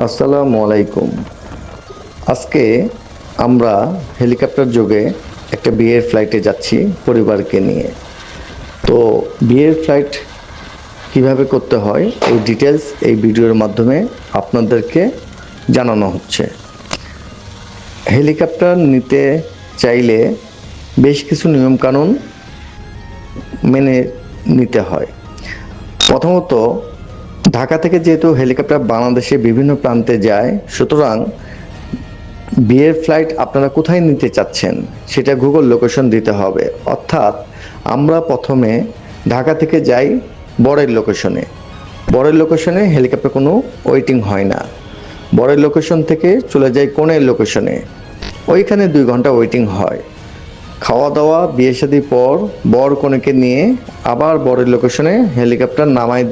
আসসালামু আলাইকুম। আজকে আমরা হেলিকপ্টার যোগে একটা বিয়ের ফ্লাইটে যাচ্ছি পরিবারকে নিয়ে। তো বিয়ের ফ্লাইট কিভাবে করতে হয় এই ডিটেলস এই ভিডিওর মাধ্যমে আপনাদেরকে জানানো হচ্ছে। হেলিকপ্টার নিতে চাইলে বেশ কিছু নিয়মকানুন মেনে নিতে হয়। প্রথমত, ঢাকা থেকে যেহেতু হেলিকপ্টার বাংলাদেশের বিভিন্ন প্রান্তে যায়, সুতরাং বিয়ের ফ্লাইট আপনারা কোথায় নিতে চাচ্ছেন সেটা গুগল লোকেশন দিতে হবে। অর্থাৎ আমরা প্রথমে ঢাকা থেকে যাই বরের লোকেশনে। বরের লোকেশনে হেলিকপ্টার কোনো ওয়েটিং হয় না। বরের লোকেশন থেকে চলে যাই কনের লোকেশনে, ওইখানে 2 ঘন্টা ওয়েটিং হয়। খাওয়া দাওয়া বিয়ে শাদির পর বর কনেকে নিয়ে আবার বরের লোকেশনে হেলিকপ্টার নামাই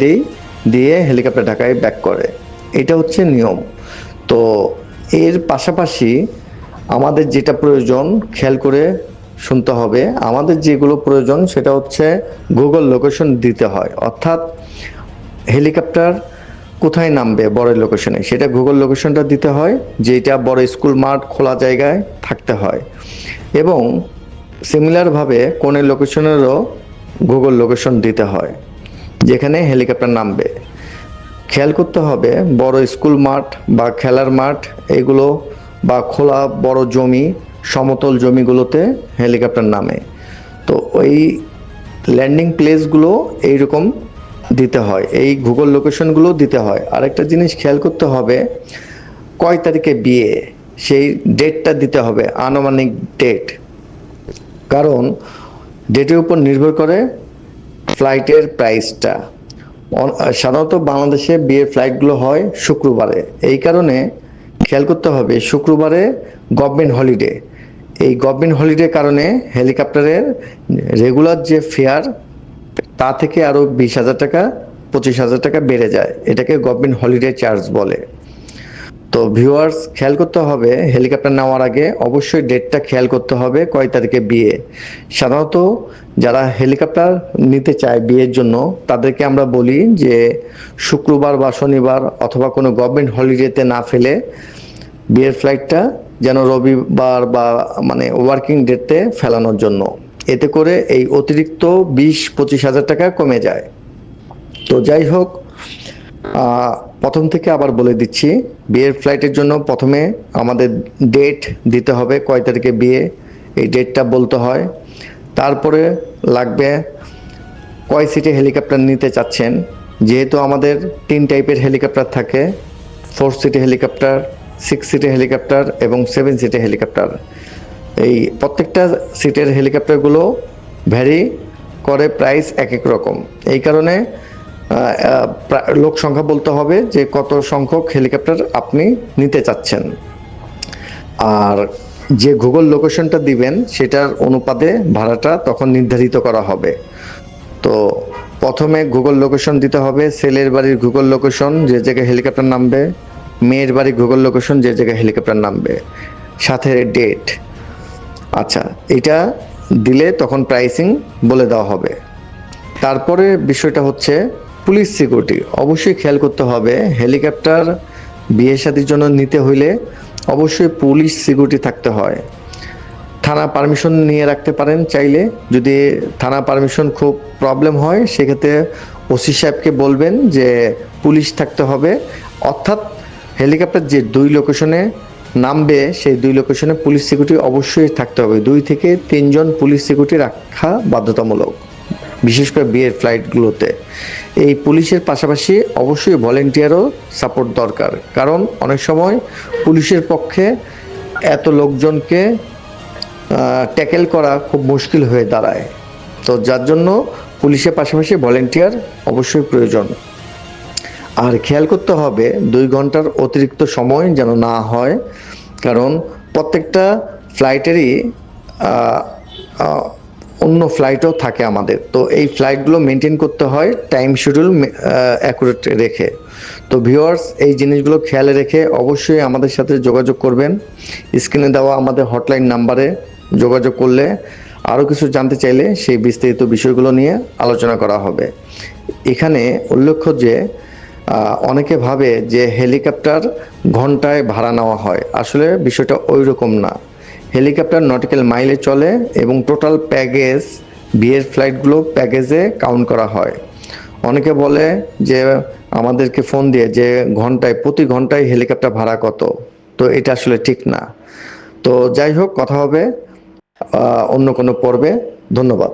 দিয়ে হেলিকপ্টার ঢাকায় ব্যাক করে। এটা হচ্ছে নিয়ম। তো এর পাশাপাশি আমাদের যেটা প্রয়োজন খেয়াল করে শুনতে হবে। আমাদের যেগুলো প্রয়োজন সেটা হচ্ছে গুগল লোকেশন দিতে হয়। অর্থাৎ হেলিকপ্টার কোথায় নামবে বড় লোকেশনে সেটা গুগল লোকেশনটা দিতে হয়, যেটা বড় স্কুল মাঠ খোলা জায়গায় থাকতে হয়। এবং সিমিলারভাবে কোনের লোকেশনেরও গুগল লোকেশন দিতে হয় যেখানে হেলিকপ্টার নামবে। খেয়াল করতে হবে বড় স্কুল মাঠ বা খেলার মাঠ এগুলো বা খোলা বড় জমি সমতল জমিগুলোতে হেলিকপ্টার নামে। তো ওই ল্যান্ডিং প্লেসগুলো এইরকম দিতে হয়, এই গুগল লোকেশনগুলো দিতে হয়। আরেকটা জিনিস খেয়াল করতে হবে, কয় তারিখে বিয়ে সেই ডেটটা দিতে হবে, আনুমানিক ডেট। কারণ ডেটের উপর নির্ভর করে ফ্লাইটের প্রাইসটা। সাধারণত বাংলাদেশে বিয়ের ফ্লাইটগুলো হয় শুক্রবারে। এই কারণে খেয়াল করতে হবে শুক্রবারে গভর্নমেন্ট হলিডে। এই গভর্নমেন্ট হলিডের কারণে হেলিকপ্টারের রেগুলার যে ফেয়ার তা থেকে আরও 20,000 টাকা 25,000 টাকা বেড়ে যায়। এটাকে গভর্নমেন্ট হলিডে চার্জ বলে। তো ভিউয়ার্স খেয়াল করতে হবে হেলিকপ্টার নেওয়ার আগে অবশ্যই ডেটটা খেয়াল করতে হবে কয় তারিখে বিয়ে। সাধারণত যারা হেলিকপ্টার নিতে চায় বিয়ের জন্য তাদেরকে আমরা বলি যে শুক্রবার বা শনিবার অথবা কোনো গভর্নমেন্ট হলিডেতে না ফেলে বিয়ের ফ্লাইটটা যেন রবিবার বা মানে ওয়ার্কিং ডেতে ফেলানোর জন্য। এতে করে এই অতিরিক্ত 20-25,000 টাকা কমে যায়। তো যাই হোক, প্রথম থেকে আবার বলে দিচ্ছি, বিয়ের ফ্লাইটের জন্য প্রথমে আমাদের ডেট দিতে হবে কয় তারিখে বিয়ে, এই ডেটটা বলতে হয়। তারপরে লাগবে কয় সিটে হেলিকপ্টার নিতে চাচ্ছেন। যেহেতু আমাদের 3 টাইপের হেলিকপ্টার থাকে, 4 সিটে হেলিকপ্টার, 6 সিটে হেলিকপ্টার এবং 7 সিটে হেলিকপ্টার। এই প্রত্যেকটা সিটের হেলিকপ্টারগুলো ভ্যারি করে, প্রাইস এক এক রকম। এই কারণে লোক সংখ্যা বলতে হবে যে কত সংখ্যক হেলিকপ্টার আপনি নিতে চাচ্ছেন। আর যে গুগল লোকেশনটা দিবেন সেটার অনুপাতে ভাড়াটা তখন নির্ধারিত করা হবে। তো প্রথমে গুগল লোকেশন দিতে হবে, ছেলের বাড়ির গুগল লোকেশন যে জায়গায় হেলিকপ্টার নামবে, মেয়ের বাড়ির গুগল লোকেশন যে জায়গায় হেলিকপ্টার নামবে, সাথে ডেট। আচ্ছা, এটা দিলে তখন প্রাইসিং বলে দেওয়া হবে। তারপরে বিষয়টা হচ্ছে পুলিশ সিকিউরিটি। অবশ্যই খেয়াল করতে হবে হেলিকপ্টার বিয়ে শাদির জন্য নিতে হইলে অবশ্যই পুলিশ সিকিউরিটি থাকতে হয়। থানা পারমিশন নিয়ে রাখতে পারেন চাইলে। যদি থানা পারমিশন খুব প্রবলেম হয় সেক্ষেত্রে ওসি সাহেবকে বলবেন যে পুলিশ থাকতে হবে। অর্থাৎ হেলিকপ্টার যে 2 লোকেশনে নামবে সেই 2 লোকেশনে পুলিশ সিকিউরিটি অবশ্যই থাকতে হবে। 2 থেকে 3 জন পুলিশ সিকিউরিটি রাখা বাধ্যতামূলক, বিশেষ করে বিয়ের ফ্লাইটগুলোতে। এই পুলিশের পাশাপাশি অবশ্যই ভলেন্টিয়ারও সাপোর্ট দরকার, কারণ অনেক সময় পুলিশের পক্ষে এত লোকজনকে ট্যাকেল করা খুব মুশকিল হয়ে দাঁড়ায়। তো যার জন্য পুলিশের পাশাপাশি ভলেন্টিয়ার অবশ্যই প্রয়োজন। আর খেয়াল করতে হবে 2 ঘন্টার অতিরিক্ত সময় যেন না হয়, কারণ প্রত্যেকটা ফ্লাইটেরই অন্য ফ্লাইটও থাকে আমাদের। তো এই ফ্লাইটগুলো মেনটেন করতে হয় টাইম শিডিউল অ্যাকুরেট রেখে। তো ভিউয়ার্স এই জিনিসগুলো খেয়াল রেখে অবশ্যই আমাদের সাথে যোগাযোগ করবেন। স্ক্রিনে দেওয়া আমাদের হটলাইন নাম্বারে যোগাযোগ করলে আরও কিছু জানতে চাইলে সেই বিস্তারিত বিষয়গুলো নিয়ে আলোচনা করা হবে। এখানে উল্লেখ্য যে অনেকে ভাবে যে হেলিকপ্টার ঘন্টায় ভাড়া নেওয়া হয়, আসলে বিষয়টা ওই রকম না। হেলিকপ্টার নটিক্যাল মাইলে চলে এবং টোটাল প্যাকেজ, বিয়ের ফ্লাইটগুলো প্যাকেজে কাউন্ট করা হয়। অনেকে বলে যে আমাদেরকে ফোন দিয়ে যে প্রতি ঘন্টায় হেলিকপ্টার ভাড়া কত, তো এটা আসলে ঠিক না। তো যাই হোক, কথা হবে অন্য কোনো পর্বে। ধন্যবাদ।